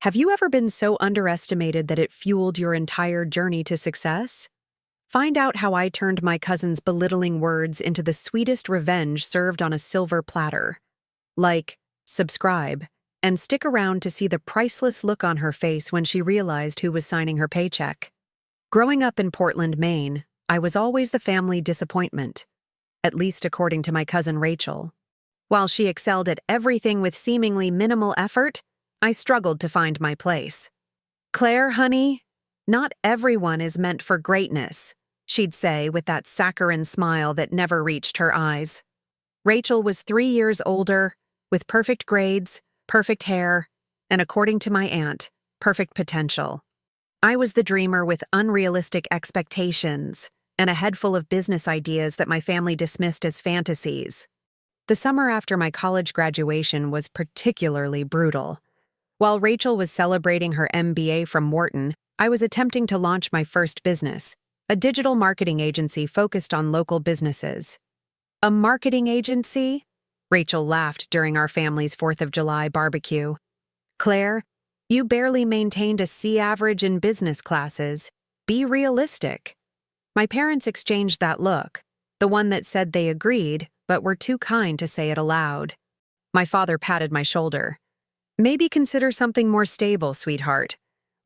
Have you ever been so underestimated that it fueled your entire journey to success? Find out how I turned my cousin's belittling words into the sweetest revenge served on a silver platter. Like, subscribe, and stick around to see the priceless look on her face when she realized who was signing her paycheck. Growing up in Portland, Maine, I was always the family disappointment, at least according to my cousin Rachel. While she excelled at everything with seemingly minimal effort, I struggled to find my place. "Claire, honey, not everyone is meant for greatness," she'd say with that saccharine smile that never reached her eyes. Rachel was 3 years older, with perfect grades, perfect hair, and according to my aunt, perfect potential. I was the dreamer with unrealistic expectations and a head full of business ideas that my family dismissed as fantasies. The summer after my college graduation was particularly brutal. While Rachel was celebrating her MBA from Wharton, I was attempting to launch my first business, a digital marketing agency focused on local businesses. "A marketing agency?" Rachel laughed during our family's 4th of July barbecue. "Claire, you barely maintained a C average in business classes. Be realistic." My parents exchanged that look, the one that said they agreed, but were too kind to say it aloud. My father patted my shoulder. "Maybe consider something more stable, sweetheart.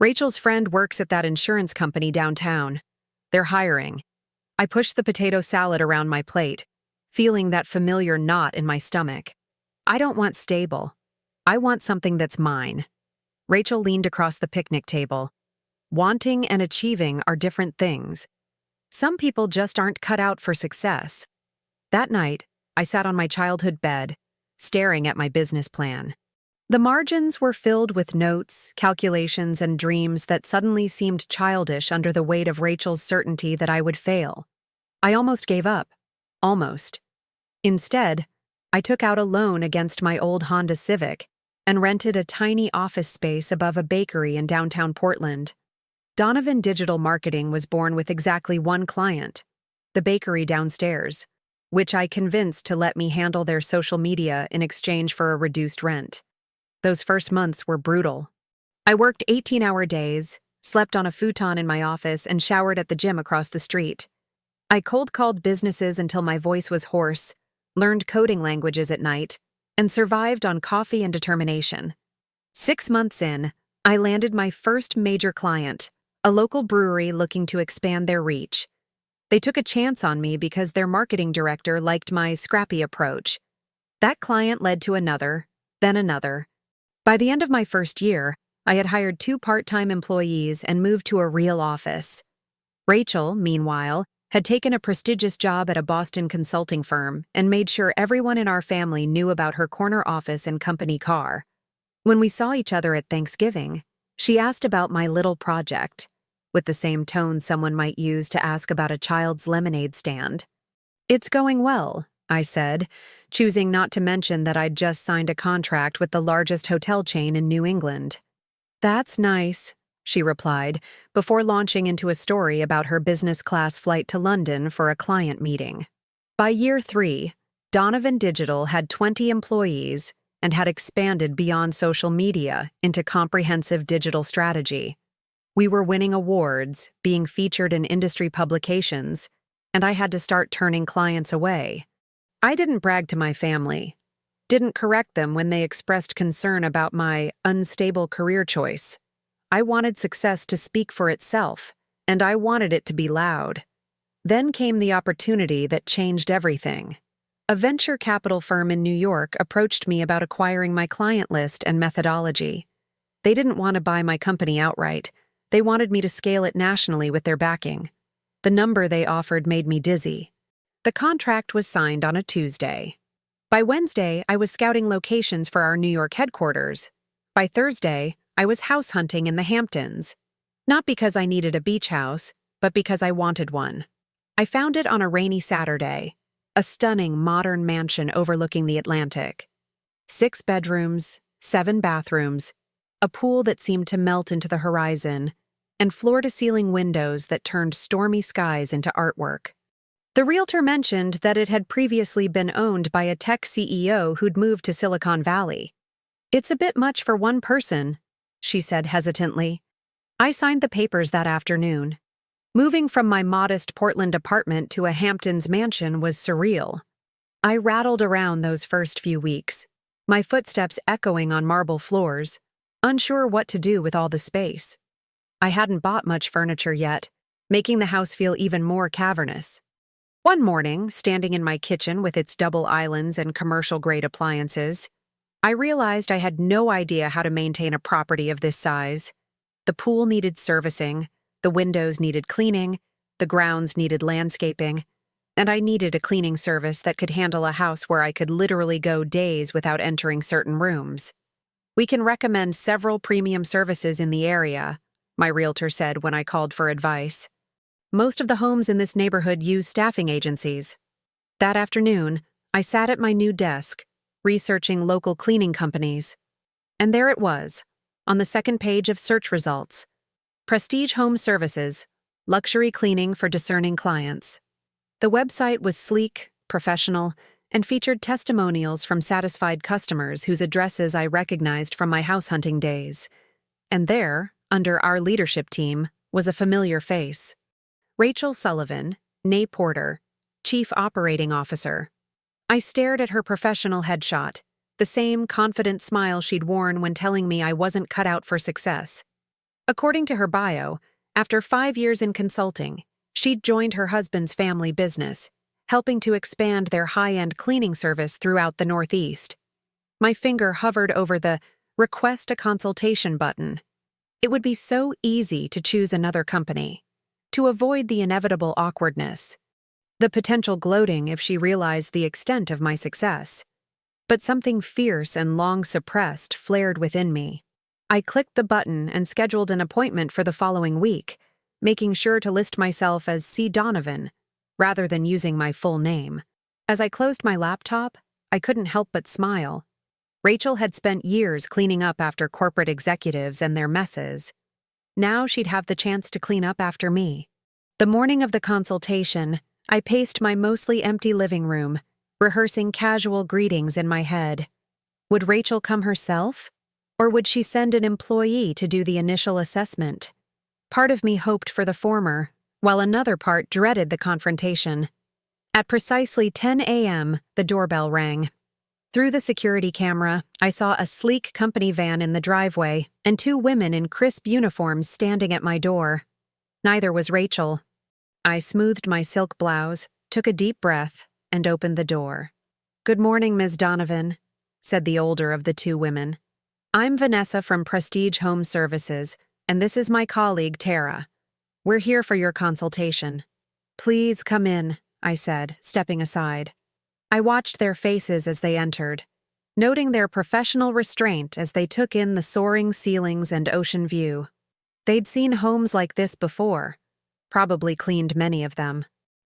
Rachel's friend works at that insurance company downtown. They're hiring." I pushed the potato salad around my plate, feeling that familiar knot in my stomach. "I don't want stable. I want something that's mine." Rachel leaned across the picnic table. "Wanting and achieving are different things. Some people just aren't cut out for success." That night, I sat on my childhood bed, staring at my business plan. The margins were filled with notes, calculations, and dreams that suddenly seemed childish under the weight of Rachel's certainty that I would fail. I almost gave up. Almost. Instead, I took out a loan against my old Honda Civic and rented a tiny office space above a bakery in downtown Portland. Donovan Digital Marketing was born with exactly one client, the bakery downstairs, which I convinced to let me handle their social media in exchange for a reduced rent. Those first months were brutal. I worked 18-hour days, slept on a futon in my office, and showered at the gym across the street. I cold-called businesses until my voice was hoarse, learned coding languages at night, and survived on coffee and determination. 6 months in, I landed my first major client, a local brewery looking to expand their reach. They took a chance on me because their marketing director liked my scrappy approach. That client led to another, then another. By the end of my first year, I had hired 2 part-time employees and moved to a real office. Rachel, meanwhile, had taken a prestigious job at a Boston consulting firm and made sure everyone in our family knew about her corner office and company car. When we saw each other at Thanksgiving, she asked about my little project, with the same tone someone might use to ask about a child's lemonade stand. "It's going well," I said, choosing not to mention that I'd just signed a contract with the largest hotel chain in New England. "That's nice," she replied, before launching into a story about her business-class flight to London for a client meeting. By year 3, Donovan Digital had 20 employees and had expanded beyond social media into comprehensive digital strategy. We were winning awards, being featured in industry publications, and I had to start turning clients away. I didn't brag to my family, didn't correct them when they expressed concern about my unstable career choice. I wanted success to speak for itself, and I wanted it to be loud. Then came the opportunity that changed everything. A venture capital firm in New York approached me about acquiring my client list and methodology. They didn't want to buy my company outright. They wanted me to scale it nationally with their backing. The number they offered made me dizzy. The contract was signed on a Tuesday. By Wednesday, I was scouting locations for our New York headquarters. By Thursday, I was house hunting in the Hamptons. Not because I needed a beach house, but because I wanted one. I found it on a rainy Saturday, a stunning modern mansion overlooking the Atlantic. 6 bedrooms, 7 bathrooms, a pool that seemed to melt into the horizon, and floor-to-ceiling windows that turned stormy skies into artwork. The realtor mentioned that it had previously been owned by a tech CEO who'd moved to Silicon Valley. "It's a bit much for one person," she said hesitantly. I signed the papers that afternoon. Moving from my modest Portland apartment to a Hamptons mansion was surreal. I rattled around those first few weeks, my footsteps echoing on marble floors, unsure what to do with all the space. I hadn't bought much furniture yet, making the house feel even more cavernous. One morning, standing in my kitchen with its double islands and commercial-grade appliances, I realized I had no idea how to maintain a property of this size. The pool needed servicing, the windows needed cleaning, the grounds needed landscaping, and I needed a cleaning service that could handle a house where I could literally go days without entering certain rooms. We can recommend several premium services in the area, my realtor said when I called for advice. Most of the homes in this neighborhood use staffing agencies. That afternoon, I sat at my new desk, researching local cleaning companies. And there it was, on the second page of search results. Prestige Home Services, luxury cleaning for discerning clients. The website was sleek, professional, and featured testimonials from satisfied customers whose addresses I recognized from my house hunting days. And there, under our leadership team, was a familiar face. Rachel Sullivan, née Porter, Chief Operating Officer. I stared at her professional headshot, the same confident smile she'd worn when telling me I wasn't cut out for success. According to her bio, after 5 years in consulting, she'd joined her husband's family business, helping to expand their high-end cleaning service throughout the Northeast. My finger hovered over the Request a Consultation button. It would be so easy to choose another company, to avoid the inevitable awkwardness, the potential gloating if she realized the extent of my success. But something fierce and long suppressed flared within me. I clicked the button and scheduled an appointment for the following week, making sure to list myself as C. Donovan, rather than using my full name. As I closed my laptop, I couldn't help but smile. Rachel had spent years cleaning up after corporate executives and their messes. Now she'd have the chance to clean up after me. The morning of the consultation, I paced my mostly empty living room, rehearsing casual greetings in my head. Would Rachel come herself? Or would she send an employee to do the initial assessment? Part of me hoped for the former, while another part dreaded the confrontation. At precisely 10 a.m., the doorbell rang. Through the security camera, I saw a sleek company van in the driveway and 2 women in crisp uniforms standing at my door. Neither was Rachel. I smoothed my silk blouse, took a deep breath, and opened the door. "Good morning, Ms. Donovan," said the older of the 2 women. "I'm Vanessa from Prestige Home Services, and this is my colleague, Tara. We're here for your consultation." "Please come in," I said, stepping aside. I watched their faces as they entered, noting their professional restraint as they took in the soaring ceilings and ocean view. They'd seen homes like this before, probably cleaned many of them.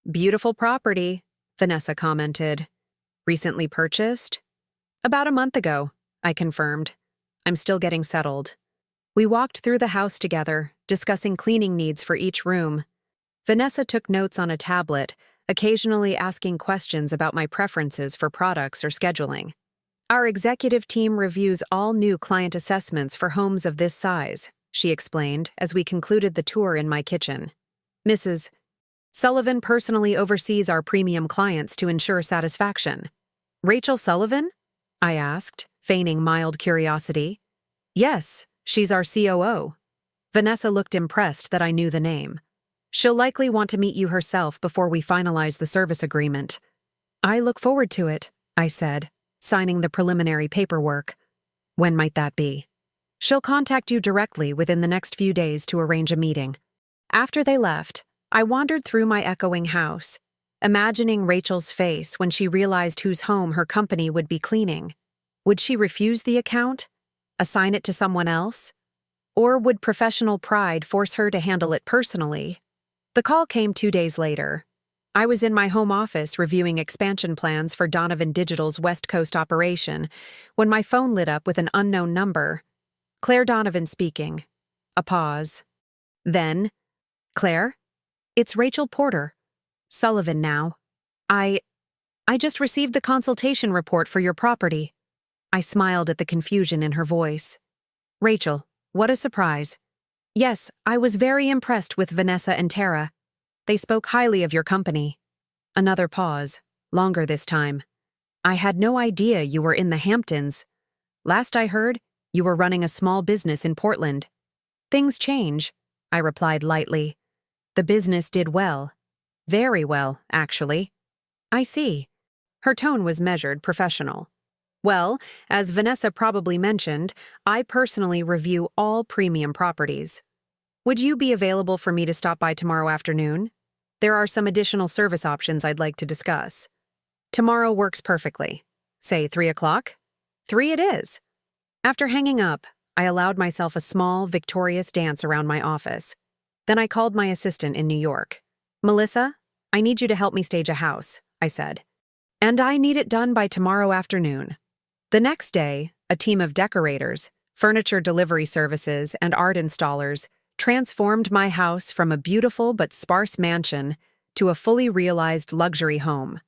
"Beautiful property," Vanessa commented. "Recently purchased?" "About a month ago," I confirmed. "I'm still getting settled." We walked through the house together, discussing cleaning needs for each room. Vanessa took notes on a tablet, occasionally asking questions about my preferences for products or scheduling. "Our executive team reviews all new client assessments for homes of this size," she explained as we concluded the tour in my kitchen. "Mrs. Sullivan personally oversees our premium clients to ensure satisfaction." "Rachel Sullivan?" I asked, feigning mild curiosity. "Yes, she's our COO." Vanessa looked impressed that I knew the name. "She'll likely want to meet you herself before we finalize the service agreement." "I look forward to it," I said, signing the preliminary paperwork. "When might that be?" "She'll contact you directly within the next few days to arrange a meeting." After they left, I wandered through my echoing house, imagining Rachel's face when she realized whose home her company would be cleaning. Would she refuse the account? Assign it to someone else? Or would professional pride force her to handle it personally? The call came 2 days later. I was in my home office reviewing expansion plans for Donovan Digital's West Coast operation when my phone lit up with an unknown number. "Claire Donovan speaking." A pause. Then, "Claire? It's Rachel Porter. Sullivan now. I just received the consultation report for your property." I smiled at the confusion in her voice. "Rachel, What a surprise. Yes, I was very impressed with Vanessa and Tara. They spoke highly of your company. Another pause, longer this time. I had no idea you were in the Hamptons. Last I heard, you were running a small business in Portland. Things change, I replied lightly. The business did well. Very well, actually. I see. Her tone was measured, professional. Well, as Vanessa probably mentioned, I personally review all premium properties. Would you be available for me to stop by tomorrow afternoon? There are some additional service options I'd like to discuss. Tomorrow works perfectly. Say 3 o'clock? 3 it is. After hanging up, I allowed myself a small, victorious dance around my office. Then I called my assistant in New York. Melissa, I need you to help me stage a house, I said. And I need it done by tomorrow afternoon. The next day, a team of decorators, furniture delivery services, and art installers transformed my house from a beautiful but sparse mansion to a fully realized luxury home.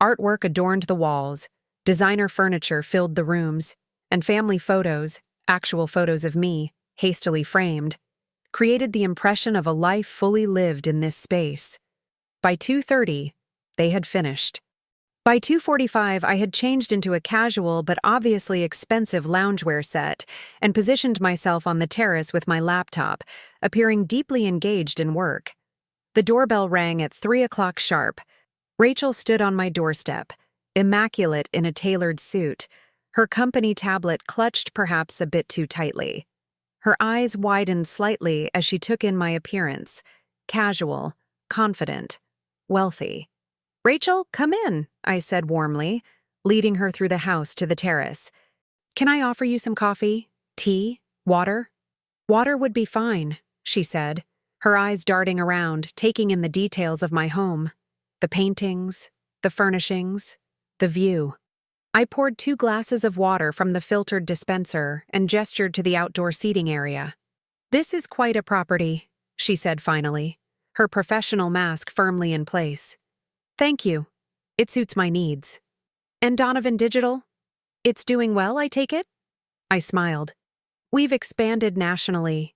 Artwork adorned the walls, designer furniture filled the rooms, and family photos, actual photos of me, hastily framed, created the impression of a life fully lived in this space. By 2:30, they had finished. By 2:45, I had changed into a casual but obviously expensive loungewear set and positioned myself on the terrace with my laptop, appearing deeply engaged in work. The doorbell rang at 3 o'clock sharp. Rachel stood on my doorstep, immaculate in a tailored suit, her company tablet clutched perhaps a bit too tightly. Her eyes widened slightly as she took in my appearance, casual, confident, wealthy. Rachel, come in, I said warmly, leading her through the house to the terrace. Can I offer you some coffee, tea, water? Water would be fine, she said, her eyes darting around, taking in the details of my home. The paintings, the furnishings, the view. I poured 2 glasses of water from the filtered dispenser and gestured to the outdoor seating area. This is quite a property, she said finally, her professional mask firmly in place. Thank you. It suits my needs. And Donovan Digital? It's doing well, I take it? I smiled. We've expanded nationally.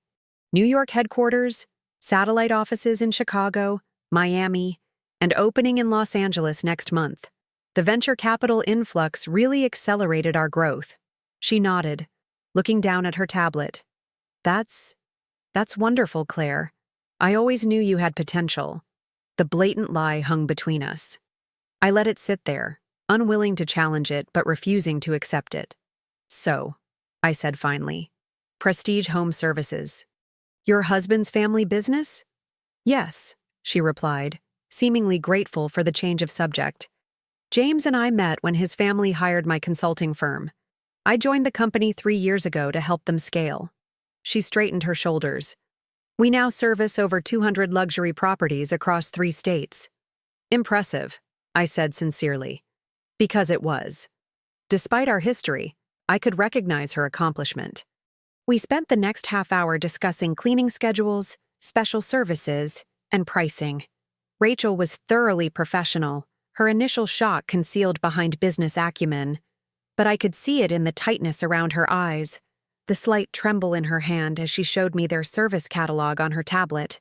New York headquarters, satellite offices in Chicago, Miami, and opening in Los Angeles next month. The venture capital influx really accelerated our growth. She nodded, looking down at her tablet. That's wonderful, Claire. I always knew you had potential. The blatant lie hung between us. I let it sit there, unwilling to challenge it but refusing to accept it. So, I said finally, Prestige Home Services. Your husband's family business? Yes, she replied, seemingly grateful for the change of subject. James and I met when his family hired my consulting firm. I joined the company 3 years ago to help them scale. She straightened her shoulders. We now service over 200 luxury properties across 3 states. Impressive, I said sincerely. Because it was. Despite our history, I could recognize her accomplishment. We spent the next half hour discussing cleaning schedules, special services, and pricing. Rachel was thoroughly professional, her initial shock concealed behind business acumen, but I could see it in the tightness around her eyes, the slight tremble in her hand as she showed me their service catalog on her tablet.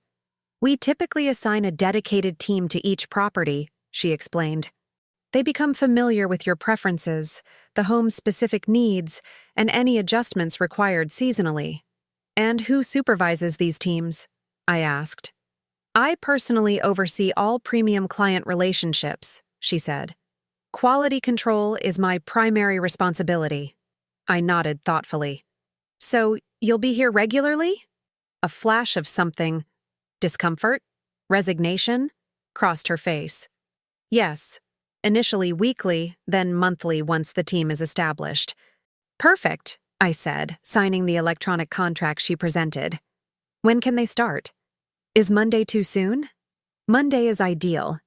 We typically assign a dedicated team to each property, she explained. They become familiar with your preferences, the home's specific needs, and any adjustments required seasonally. And who supervises these teams? I asked. I personally oversee all premium client relationships, she said. Quality control is my primary responsibility. I nodded thoughtfully. So, you'll be here regularly? A flash of something, discomfort, resignation, crossed her face. Yes, initially weekly, then monthly once the team is established. Perfect, I said, signing the electronic contract she presented. When can they start? Is Monday too soon? Monday is ideal.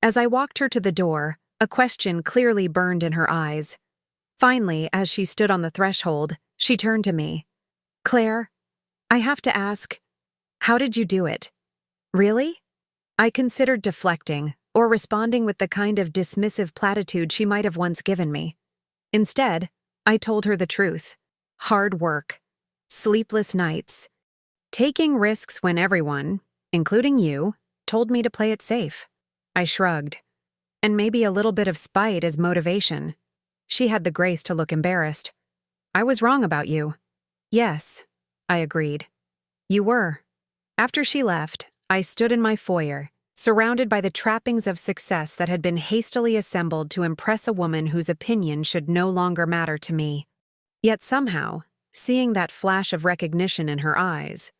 As I walked her to the door, a question clearly burned in her eyes. Finally, as she stood on the threshold, she turned to me. Claire, I have to ask, how did you do it? Really? I considered deflecting or responding with the kind of dismissive platitude she might have once given me. Instead, I told her the truth. Hard work. Sleepless nights. Taking risks when everyone, including you, told me to play it safe. I shrugged. And maybe a little bit of spite as motivation. She had the grace to look embarrassed. I was wrong about you. Yes, I agreed. You were. After she left, I stood in my foyer, surrounded by the trappings of success that had been hastily assembled to impress a woman whose opinion should no longer matter to me. Yet somehow, seeing that flash of recognition in her eyes,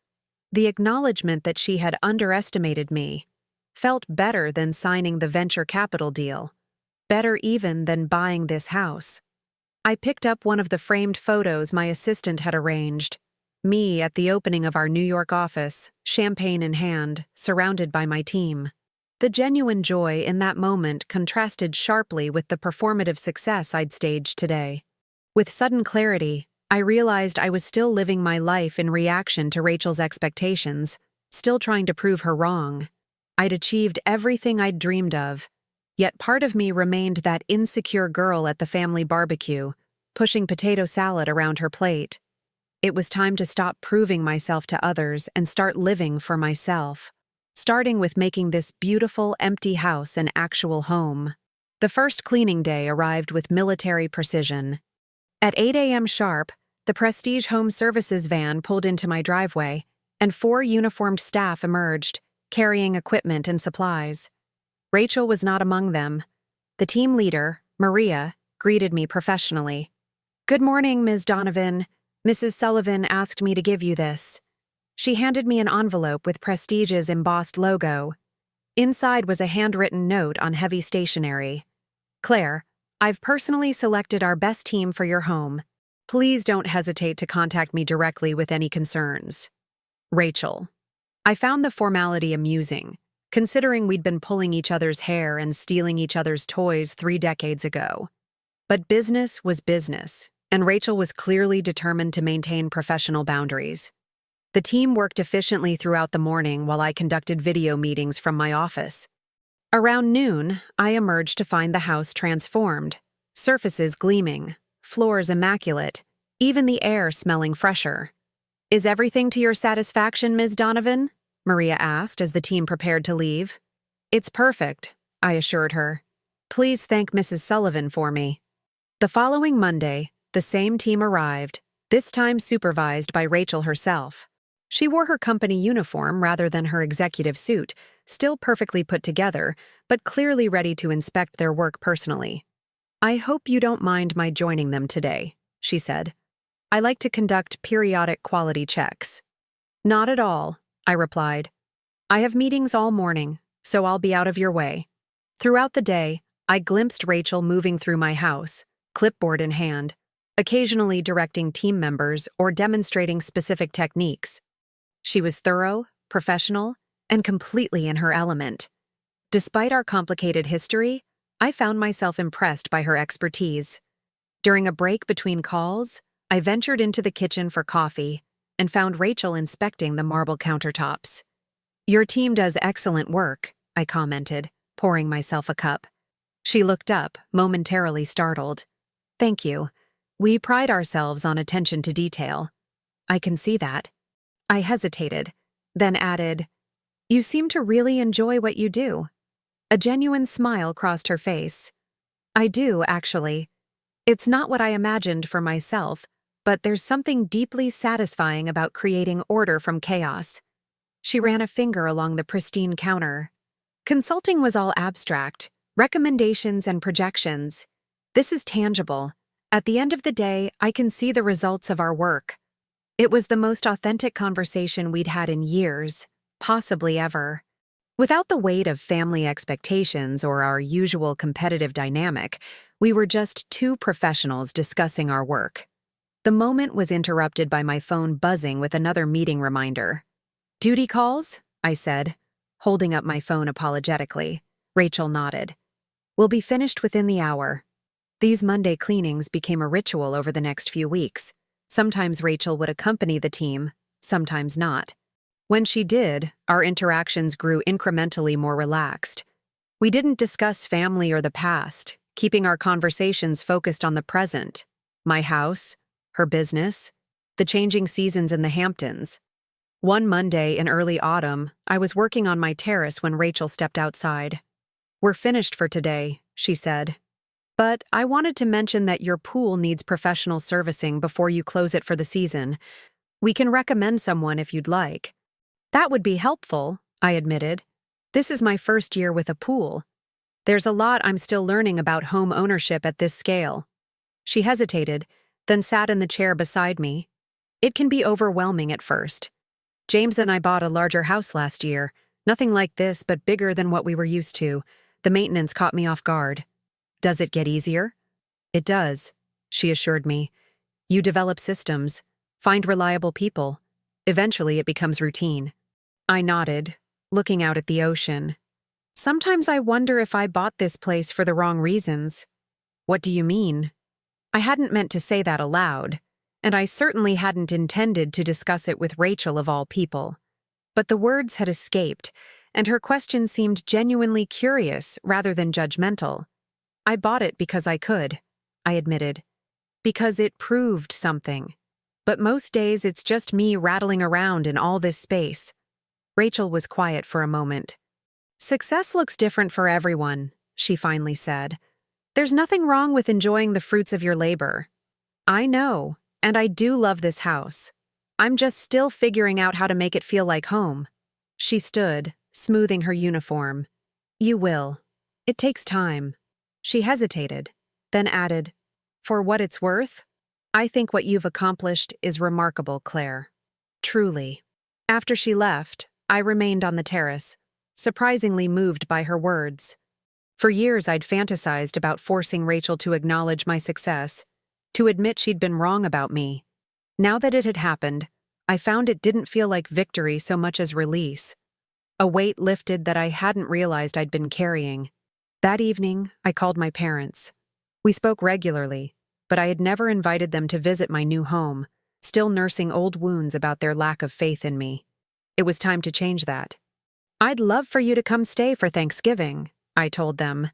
the acknowledgement that she had underestimated me, felt better than signing the venture capital deal, better even than buying this house. I picked up one of the framed photos my assistant had arranged, me at the opening of our New York office, champagne in hand, surrounded by my team. The genuine joy in that moment contrasted sharply with the performative success I'd staged today. With sudden clarity, I realized I was still living my life in reaction to Rachel's expectations, still trying to prove her wrong. I'd achieved everything I'd dreamed of, yet part of me remained that insecure girl at the family barbecue, pushing potato salad around her plate. It was time to stop proving myself to others and start living for myself, starting with making this beautiful, empty house an actual home. The first cleaning day arrived with military precision. At 8 a.m. sharp, the Prestige Home Services van pulled into my driveway, and 4 uniformed staff emerged, carrying equipment and supplies. Rachel was not among them. The team leader, Maria, greeted me professionally. "Good morning, Ms. Donovan. Mrs. Sullivan asked me to give you this." She handed me an envelope with Prestige's embossed logo. Inside was a handwritten note on heavy stationery. "Claire, I've personally selected our best team for your home. Please don't hesitate to contact me directly with any concerns. Rachel." I found the formality amusing, considering we'd been pulling each other's hair and stealing each other's toys 3 decades ago. But business was business, and Rachel was clearly determined to maintain professional boundaries. The team worked efficiently throughout the morning while I conducted video meetings from my office. Around noon, I emerged to find the house transformed, surfaces gleaming, floors immaculate, even the air smelling fresher. "Is everything to your satisfaction, Ms. Donovan?" Maria asked as the team prepared to leave. "It's perfect," I assured her. "Please thank Mrs. Sullivan for me." The following Monday, the same team arrived, this time supervised by Rachel herself. She wore her company uniform rather than her executive suit, still perfectly put together, but clearly ready to inspect their work personally. "I hope you don't mind my joining them today," she said. "I like to conduct periodic quality checks." "Not at all," I replied. "I have meetings all morning, so I'll be out of your way." Throughout the day, I glimpsed Rachel moving through my house, clipboard in hand, occasionally directing team members or demonstrating specific techniques. She was thorough, professional, and completely in her element. Despite our complicated history, I found myself impressed by her expertise. During a break between calls, I ventured into the kitchen for coffee and found Rachel inspecting the marble countertops. "Your team does excellent work," I commented, pouring myself a cup. She looked up, momentarily startled. "Thank you. We pride ourselves on attention to detail." "I can see that." I hesitated, then added, "You seem to really enjoy what you do." A genuine smile crossed her face. "I do, actually. It's not what I imagined for myself, but there's something deeply satisfying about creating order from chaos." She ran a finger along the pristine counter. "Consulting was all abstract, recommendations and projections. This is tangible. At the end of the day, I can see the results of our work." It was the most authentic conversation we'd had in years, possibly ever. Without the weight of family expectations or our usual competitive dynamic, we were just 2 professionals discussing our work. The moment was interrupted by my phone buzzing with another meeting reminder. "Duty calls?" I said, holding up my phone apologetically. Rachel nodded. "We'll be finished within the hour." These Monday cleanings became a ritual over the next few weeks. Sometimes Rachel would accompany the team, sometimes not. When she did, our interactions grew incrementally more relaxed. We didn't discuss family or the past, keeping our conversations focused on the present. My house, her business, The changing seasons in the Hamptons. One Monday in early autumn, I was working on my terrace when Rachel stepped outside. "We're finished for today," she said. "But I wanted to mention that your pool needs professional servicing before you close it for the season. We can recommend someone if you'd like." "That would be helpful," I admitted. "This is my first year with a pool. There's a lot I'm still learning about home ownership at this scale." She hesitated, then sat in the chair beside me. "It can be overwhelming at first. James and I bought a larger house last year. Nothing like this, but bigger than what we were used to. The maintenance caught me off guard." "Does it get easier?" "It does," she assured me. "You develop systems, find reliable people. Eventually it becomes routine." I nodded, looking out at the ocean. "Sometimes I wonder if I bought this place for the wrong reasons." "What do you mean?" I hadn't meant to say that aloud, and I certainly hadn't intended to discuss it with Rachel of all people. But the words had escaped, and her question seemed genuinely curious rather than judgmental. "I bought it because I could," I admitted. "Because it proved something. But most days it's just me rattling around in all this space." Rachel was quiet for a moment. "Success looks different for everyone," she finally said. "There's nothing wrong with enjoying the fruits of your labor. I know, and I do love this house. I'm just still figuring out how to make it feel like home." She stood, smoothing her uniform. "You will. It takes time." She hesitated, then added, "For what it's worth, I think what you've accomplished is remarkable, Claire. Truly." After she left, I remained on the terrace, surprisingly moved by her words. For years I'd fantasized about forcing Rachel to acknowledge my success, to admit she'd been wrong about me. Now that it had happened, I found it didn't feel like victory so much as release. A weight lifted that I hadn't realized I'd been carrying. That evening, I called my parents. We spoke regularly, but I had never invited them to visit my new home, still nursing old wounds about their lack of faith in me. It was time to change that. "I'd love for you to come stay for Thanksgiving," I told them.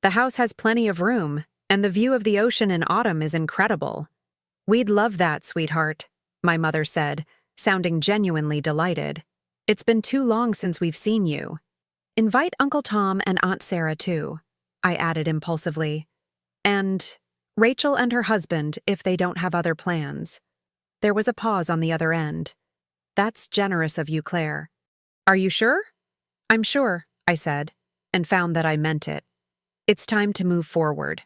"The house has plenty of room, and the view of the ocean in autumn is incredible." "We'd love that, sweetheart," my mother said, sounding genuinely delighted. "It's been too long since we've seen you. Invite Uncle Tom and Aunt Sarah, too," I added impulsively. "And Rachel and her husband, if they don't have other plans." There was a pause on the other end. "That's generous of you, Claire." "Are you sure?" "I'm sure," I said, and found that I meant it. It's time to move forward.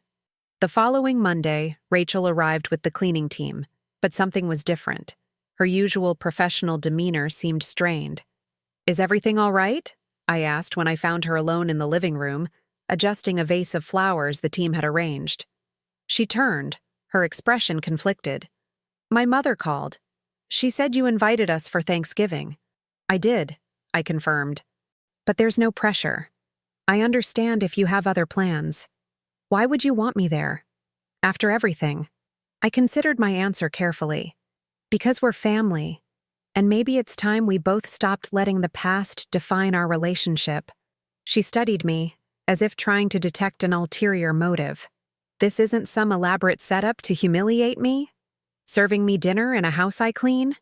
The following Monday, Rachel arrived with the cleaning team, but something was different. Her usual professional demeanor seemed strained. "Is everything all right?" I asked when I found her alone in the living room, adjusting a vase of flowers the team had arranged. She turned, her expression conflicted. "My mother called. She said you invited us for Thanksgiving." "I did," I confirmed. "But there's no pressure. I understand if you have other plans. Why would you want me there? After everything?" I considered my answer carefully. "Because we're family, and maybe it's time we both stopped letting the past define our relationship." She studied me, as if trying to detect an ulterior motive. "This isn't some elaborate setup to humiliate me? Serving me dinner in a house I clean?"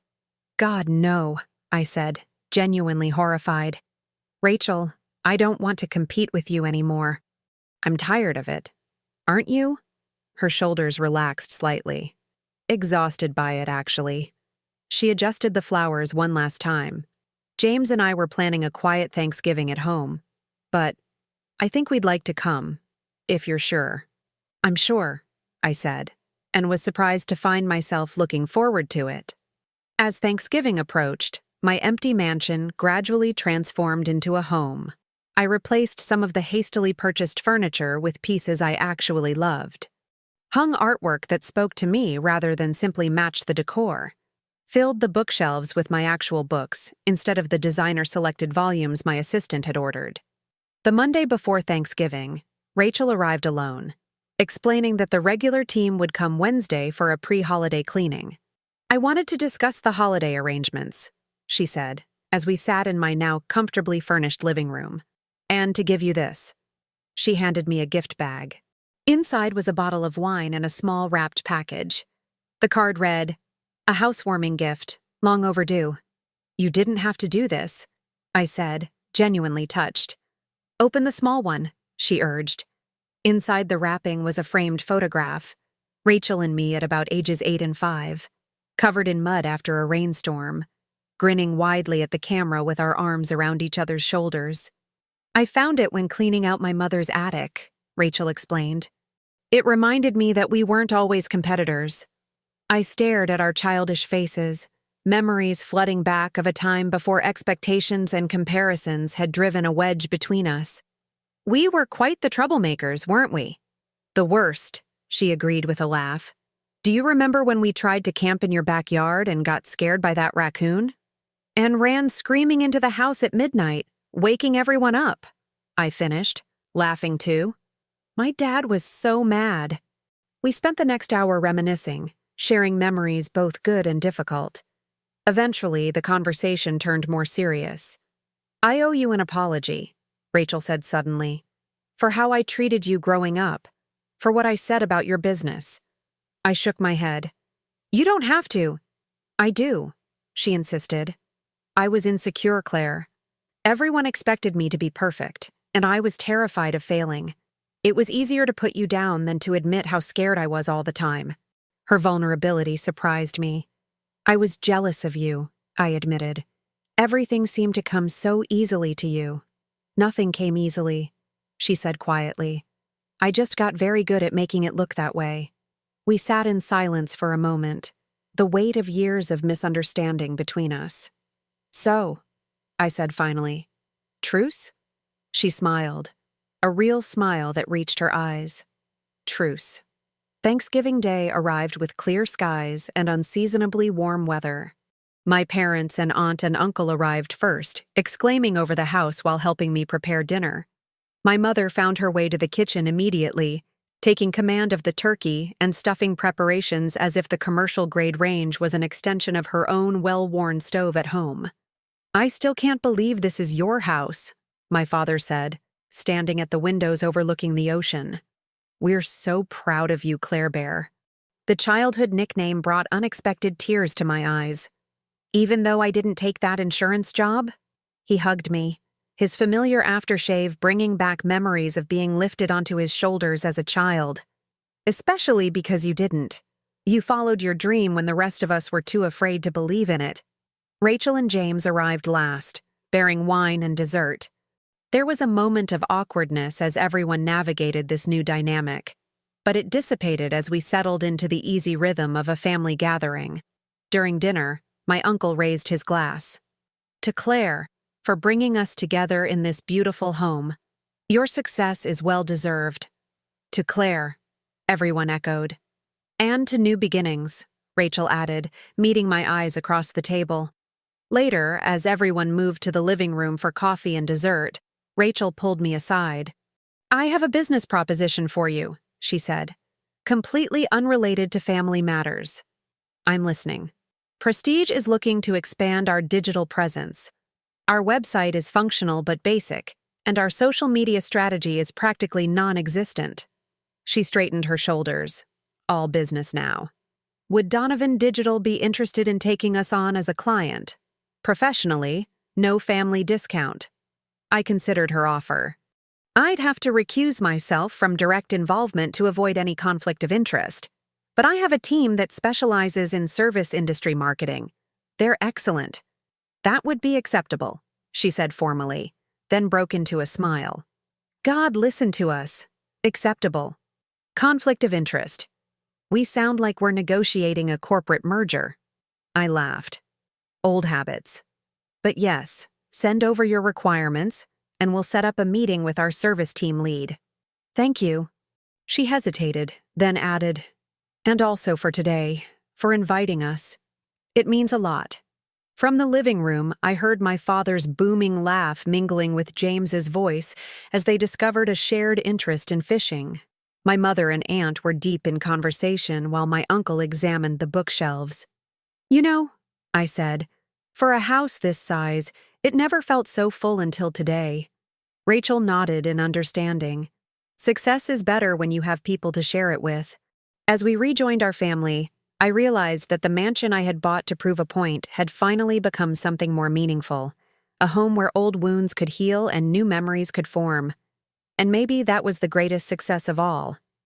"God, no," I said, genuinely horrified. "Rachel, I don't want to compete with you anymore. I'm tired of it. Aren't you?" Her shoulders relaxed slightly. "Exhausted by it, actually." She adjusted the flowers one last time. "James and I were planning a quiet Thanksgiving at home, but I think we'd like to come, if you're sure." "I'm sure," I said, and was surprised to find myself looking forward to it. As Thanksgiving approached, my empty mansion gradually transformed into a home. I replaced some of the hastily purchased furniture with pieces I actually loved. Hung artwork that spoke to me rather than simply matched the decor. Filled the bookshelves with my actual books instead of the designer-selected volumes my assistant had ordered. The Monday before Thanksgiving, Rachel arrived alone, explaining that the regular team would come Wednesday for a pre-holiday cleaning. "I wanted to discuss the holiday arrangements," she said, as we sat in my now comfortably furnished living room. "And to give you this." She handed me a gift bag. Inside was a bottle of wine and a small wrapped package. The card read, A housewarming gift, long overdue. You didn't have to do this, I said, genuinely touched. Open the small one, she urged. Inside the wrapping was a framed photograph. Rachel and me at about ages 8 and 5, covered in mud after a rainstorm, grinning widely at the camera with our arms around each other's shoulders. I found it when cleaning out my mother's attic, Rachel explained. It reminded me that we weren't always competitors. I stared at our childish faces, memories flooding back of a time before expectations and comparisons had driven a wedge between us. We were quite the troublemakers, weren't we? The worst, she agreed with a laugh. Do you remember when we tried to camp in your backyard and got scared by that raccoon? And ran screaming into the house at midnight, waking everyone up, I finished, laughing too. My dad was so mad. We spent the next hour reminiscing, sharing memories both good and difficult. Eventually, the conversation turned more serious. I owe you an apology, Rachel said suddenly, for how I treated you growing up, for what I said about your business. I shook my head. You don't have to. I do, she insisted. I was insecure, Claire. Everyone expected me to be perfect, and I was terrified of failing. It was easier to put you down than to admit how scared I was all the time. Her vulnerability surprised me. I was jealous of you, I admitted. Everything seemed to come so easily to you. Nothing came easily, she said quietly. I just got very good at making it look that way. We sat in silence for a moment, the weight of years of misunderstanding between us. So, I said finally, truce? She smiled, a real smile that reached her eyes. Truce. Thanksgiving Day arrived with clear skies and unseasonably warm weather. My parents and aunt and uncle arrived first, exclaiming over the house while helping me prepare dinner. My mother found her way to the kitchen immediately, taking command of the turkey and stuffing preparations as if the commercial-grade range was an extension of her own well-worn stove at home. I still can't believe this is your house, my father said, standing at the windows overlooking the ocean. We're so proud of you, Claire Bear. The childhood nickname brought unexpected tears to my eyes. Even though I didn't take that insurance job? He hugged me, his familiar aftershave bringing back memories of being lifted onto his shoulders as a child. Especially because you didn't. You followed your dream when the rest of us were too afraid to believe in it. Rachel and James arrived last, bearing wine and dessert. There was a moment of awkwardness as everyone navigated this new dynamic, but it dissipated as we settled into the easy rhythm of a family gathering. During dinner, my uncle raised his glass. To Claire, for bringing us together in this beautiful home. Your success is well-deserved. To Claire, everyone echoed. And to new beginnings, Rachel added, meeting my eyes across the table. Later, as everyone moved to the living room for coffee and dessert, Rachel pulled me aside. I have a business proposition for you, she said, completely unrelated to family matters. I'm listening. Prestige is looking to expand our digital presence. Our website is functional but basic, and our social media strategy is practically non-existent. She straightened her shoulders. All business now. Would Donovan Digital be interested in taking us on as a client? Professionally, no family discount. I considered her offer. I'd have to recuse myself from direct involvement to avoid any conflict of interest. But I have a team that specializes in service industry marketing. They're excellent. That would be acceptable, she said formally, then broke into a smile. God, listen to us. Acceptable. Conflict of interest. We sound like we're negotiating a corporate merger. I laughed. Old habits. But yes, send over your requirements, and we'll set up a meeting with our service team lead. Thank you. She hesitated, then added, and also for today, for inviting us. It means a lot. From the living room, I heard my father's booming laugh mingling with James's voice as they discovered a shared interest in fishing. My mother and aunt were deep in conversation while my uncle examined the bookshelves. You know, I said, for a house this size, it never felt so full until today. Rachel nodded in understanding. Success is better when you have people to share it with. As we rejoined our family, I realized that the mansion I had bought to prove a point had finally become something more meaningful, a home where old wounds could heal and new memories could form. And maybe that was the greatest success of all.